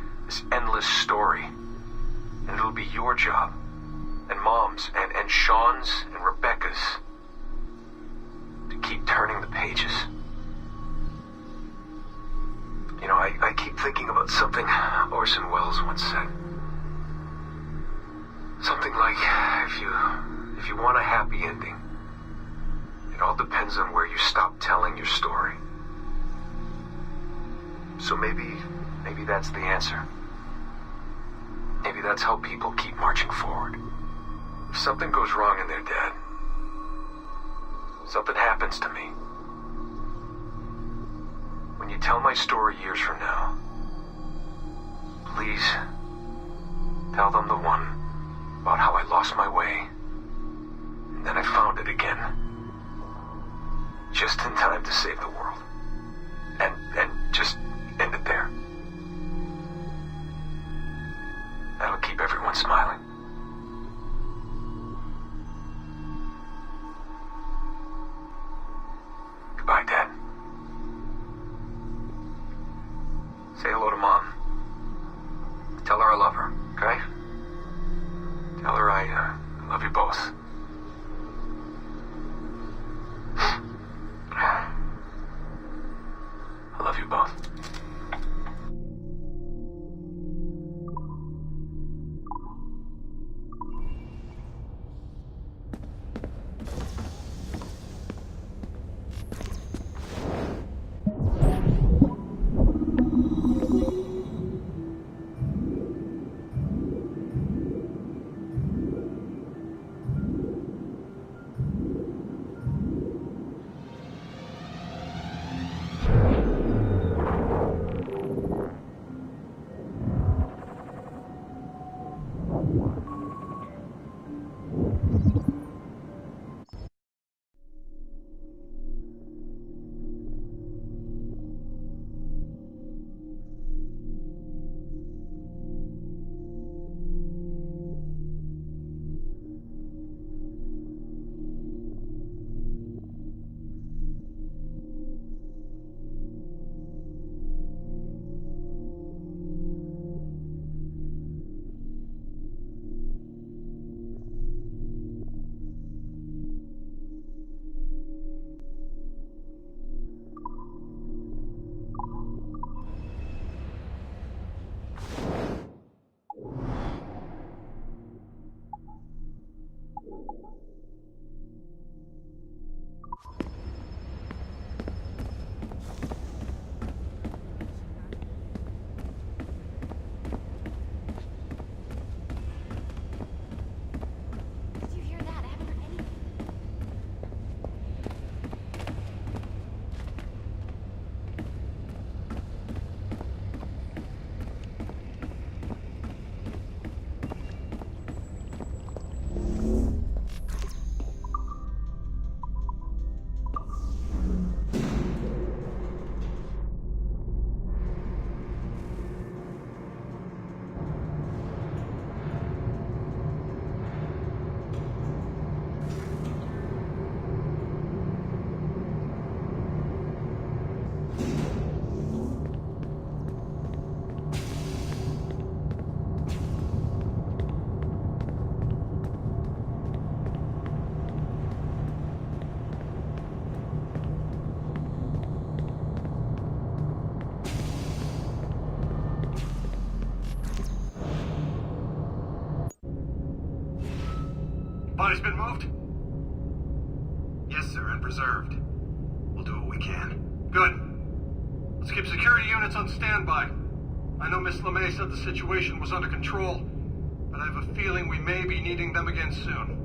endless story. And it'll be your job, and Mom's, and Sean's, and Rebecca's, to keep turning the pages. You know, I keep thinking about something Orson Welles once said. Something like, if you want a happy ending, it all depends on where you stop telling your story. So maybe that's the answer. Maybe that's how people keep marching forward. If something goes wrong in their dad, something happens to me. When you tell my story years from now, please tell them the one about how I lost my way, and then I found it again. Just in time to save the world. And just end it there. That'll keep everyone smiling. Goodbye, Dad. Say hello to Mom. Tell her I love her, okay? Tell her I love you both. served. We'll do what we can. Good. Let's keep security units on standby. I know Miss LeMay said the situation was under control, but I have a feeling we may be needing them again soon.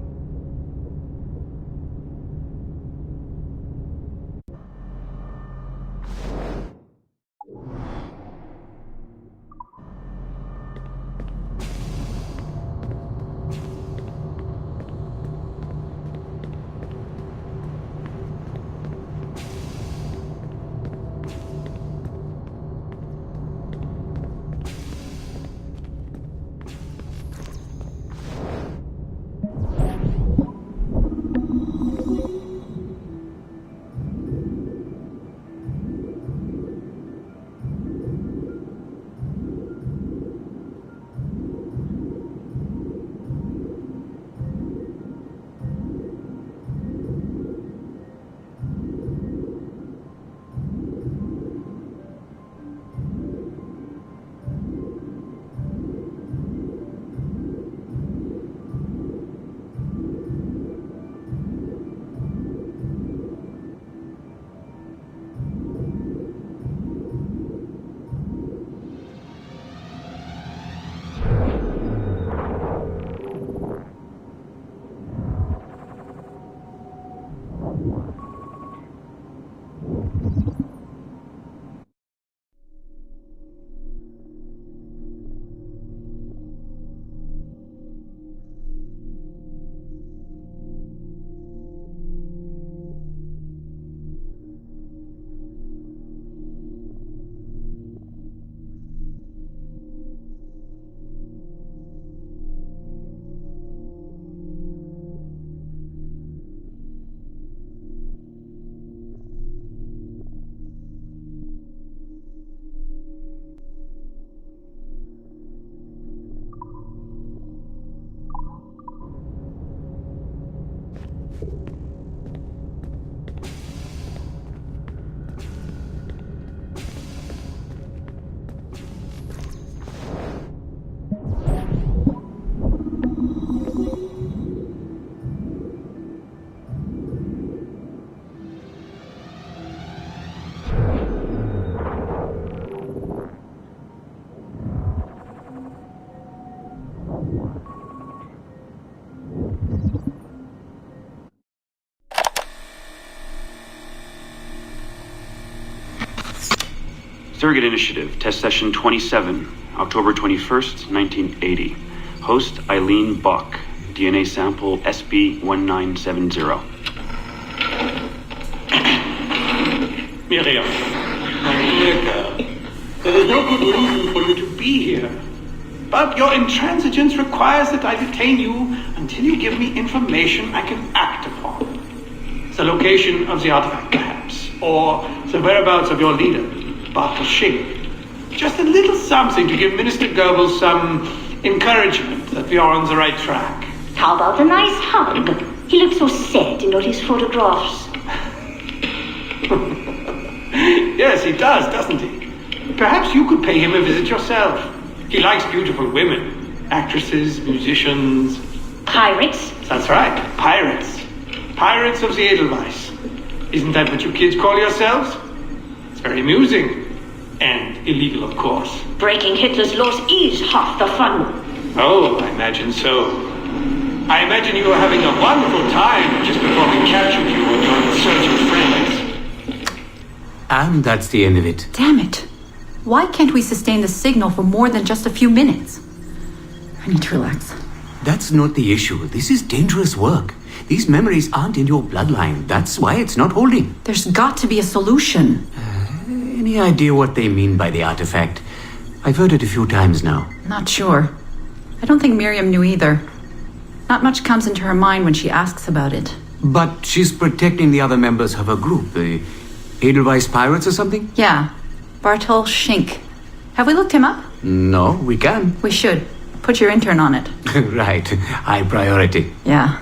Surrogate Initiative, Test Session 27, October 21st, 1980. Host Eileen Bach, DNA sample SB1970. Miriam, my dear girl, there is no good reason for you to be here. But your intransigence requires that I detain you until you give me information I can act upon. The location of the artifact, perhaps, or the whereabouts of your leader, Bartel Shink. Just a little something to give Minister Goebbels some encouragement that we are on the right track. How about a nice hug? He looks so sad in all his photographs. Yes, he does, doesn't he? Perhaps you could pay him a visit yourself. He likes beautiful women. Actresses, musicians. Pirates? That's right, pirates. Pirates of the Edelweiss. Isn't that what you kids call yourselves? It's very amusing. And illegal, of course. Breaking Hitler's laws is half the fun. Oh, I imagine so. I imagine you were having a wonderful time just before we captured you on your search for friends. And that's the end of it. Damn it. Why can't we sustain the signal for more than just a few minutes? I need to relax. That's not the issue. This is dangerous work. These memories aren't in your bloodline. That's why it's not holding. There's got to be a solution. Any idea what they mean by the artifact? I've heard it a few times now. Not sure. I don't think Miriam knew either. Not much comes into her mind when she asks about it. But she's protecting the other members of her group, the Edelweiss Pirates or something? Yeah. Bartel Shink. Have we looked him up? No, we can. We should. Put your intern on it. Right. High priority. Yeah.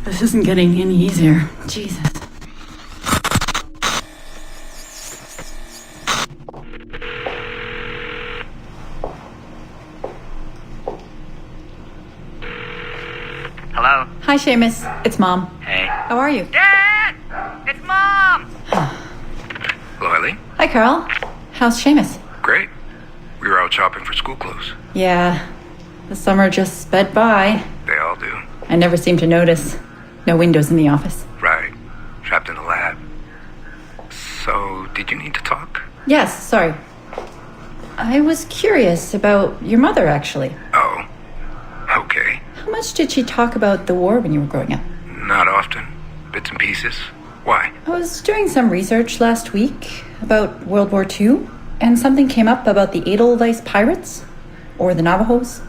This isn't getting any easier. Jesus. Hello? Hi, Seamus. It's Mom. Hey. How are you? Dad! It's Mom! Hello, Eileen. Hi, Carl. How's Seamus? Great. We were out shopping for school clothes. Yeah. The summer just sped by. They all do. I never seem to notice. No windows in the office. Right. Trapped in a lab. So, did you need to talk? Yes, sorry. I was curious about your mother, actually. Oh. Okay. How much did she talk about the war when you were growing up? Not often. Bits and pieces. Why? I was doing some research last week about World War II, and something came up about the Edelweiss pirates, or the Navajos,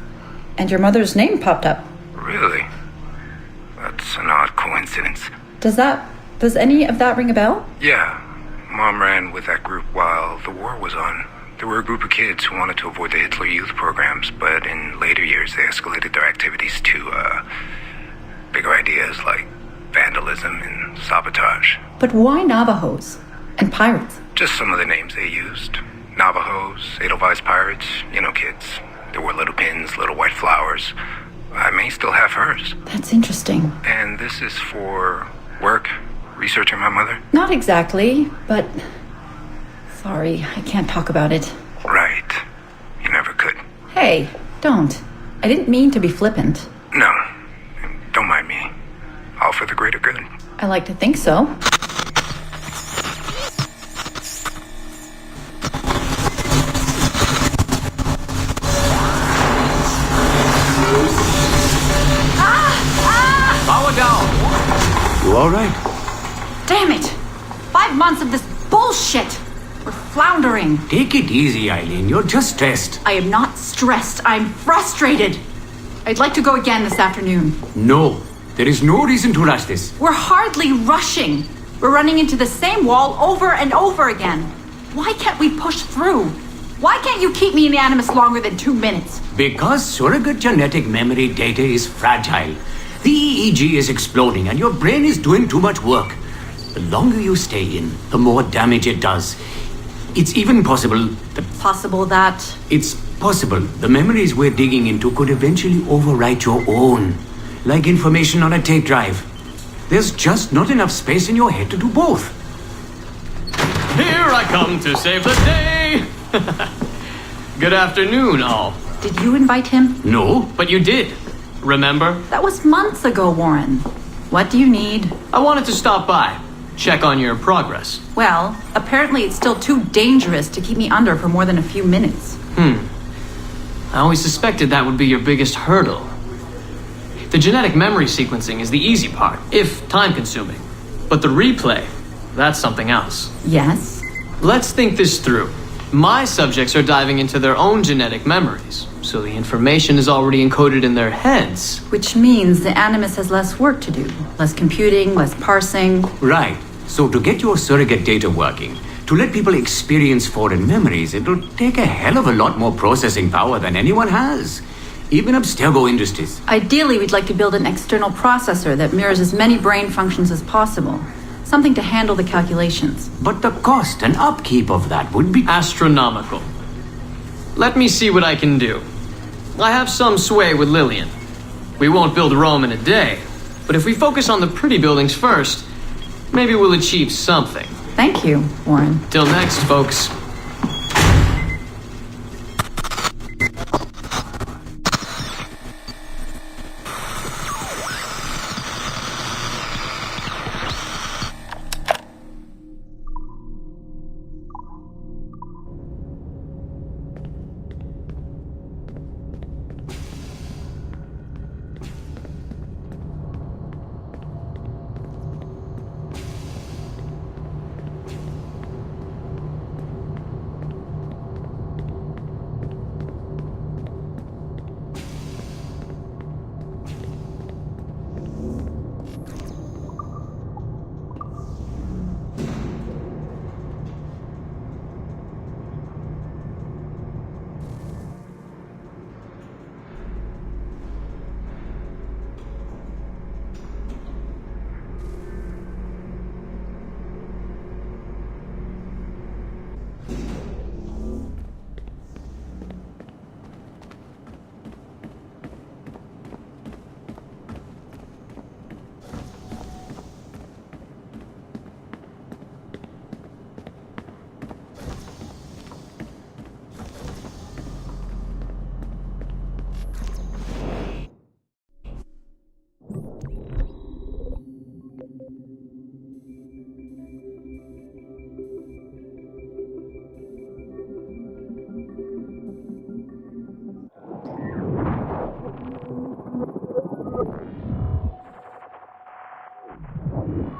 and your mother's name popped up. Really? That's an odd coincidence. Does any of that ring a bell? Yeah. Mom ran with that group while the war was on. There were a group of kids who wanted to avoid the Hitler Youth programs, but in later years they escalated their activities to, bigger ideas like vandalism and sabotage. But why Navajos and pirates? Just some of the names they used. Navajos, Edelweiss pirates, you know, kids. There were little pins, little white flowers. I may still have hers. That's interesting. And this is for work? Researching my mother? Not exactly, but... Sorry, I can't talk about it. Right. You never could. Hey, don't. I didn't mean to be flippant. No. Don't mind me. All for the greater good. I like to think so. Power down! You all right? Damn it! 5 months of this bullshit! We're floundering. Take it easy, Eileen. You're just stressed. I am not stressed. I'm frustrated. I'd like to go again this afternoon. No. There is no reason to rush this. We're hardly rushing. We're running into the same wall over and over again. Why can't we push through? Why can't you keep me in the Animus longer than 2 minutes? Because surrogate genetic memory data is fragile. The EEG is exploding and your brain is doing too much work. The longer you stay in, the more damage it does. It's even possible that... It's possible the memories we're digging into could eventually overwrite your own. Like information on a tape drive. There's just not enough space in your head to do both. Here I come to save the day! Good afternoon, all. Did you invite him? No, but you did. Remember? That was months ago, Warren. What do you need? I wanted to stop by. Check on your progress. Well, apparently it's still too dangerous to keep me under for more than a few minutes. I always suspected that would be your biggest hurdle. The genetic memory sequencing is the easy part, if time-consuming. But the replay, that's something else. Yes? Let's think this through. My subjects are diving into their own genetic memories, so the information is already encoded in their heads. Which means the Animus has less work to do. Less computing, less parsing. Right. So to get your surrogate data working, to let people experience foreign memories, it'll take a hell of a lot more processing power than anyone has. Even Abstergo Industries. Ideally, we'd like to build an external processor that mirrors as many brain functions as possible. Something to handle the calculations. But the cost and upkeep of that would be astronomical. Let me see what I can do. I have some sway with Lillian. We won't build Rome in a day, but if we focus on the pretty buildings first, maybe we'll achieve something. Thank you, Warren. Till next, folks. me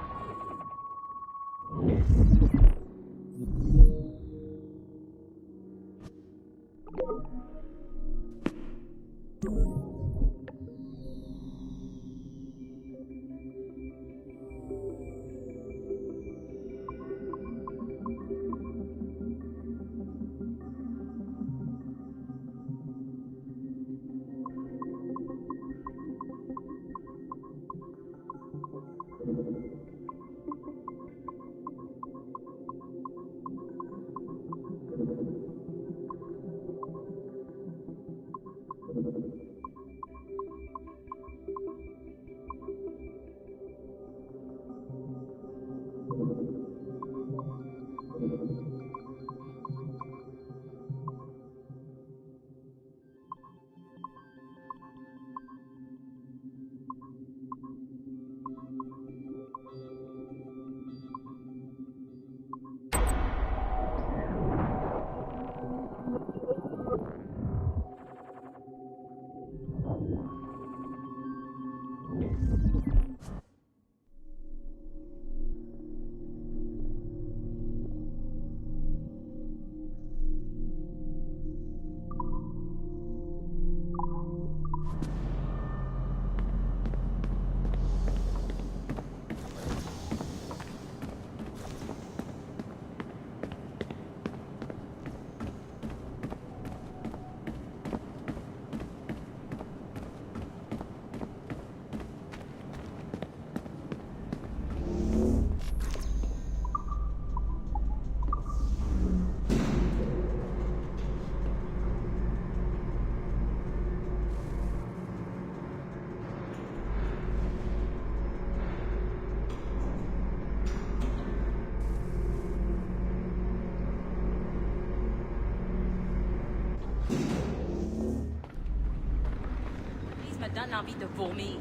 donne envie de vomir.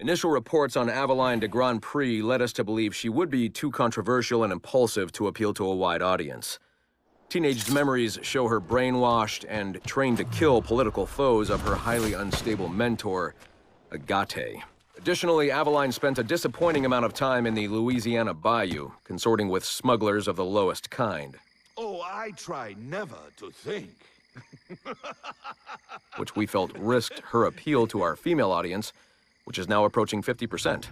Initial reports on Aveline de Grand Prix led us to believe she would be too controversial and impulsive to appeal to a wide audience. Teenage memories show her brainwashed and trained to kill political foes of her highly unstable mentor, Agate. Additionally, Aveline spent a disappointing amount of time in the Louisiana bayou, consorting with smugglers of the lowest kind. Oh, I try never to think. Which we felt risked her appeal to our female audience, which is now approaching 50%.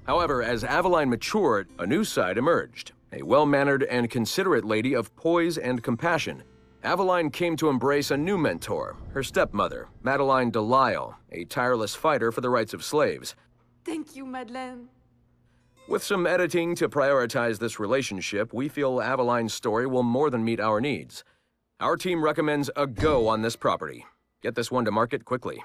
However, as Aveline matured, a new side emerged. A well-mannered and considerate lady of poise and compassion. Aveline came to embrace a new mentor, her stepmother, Madeline Delisle, a tireless fighter for the rights of slaves. Thank you, Madeleine. With some editing to prioritize this relationship, we feel Aveline's story will more than meet our needs. Our team recommends a go on this property. Get this one to market quickly.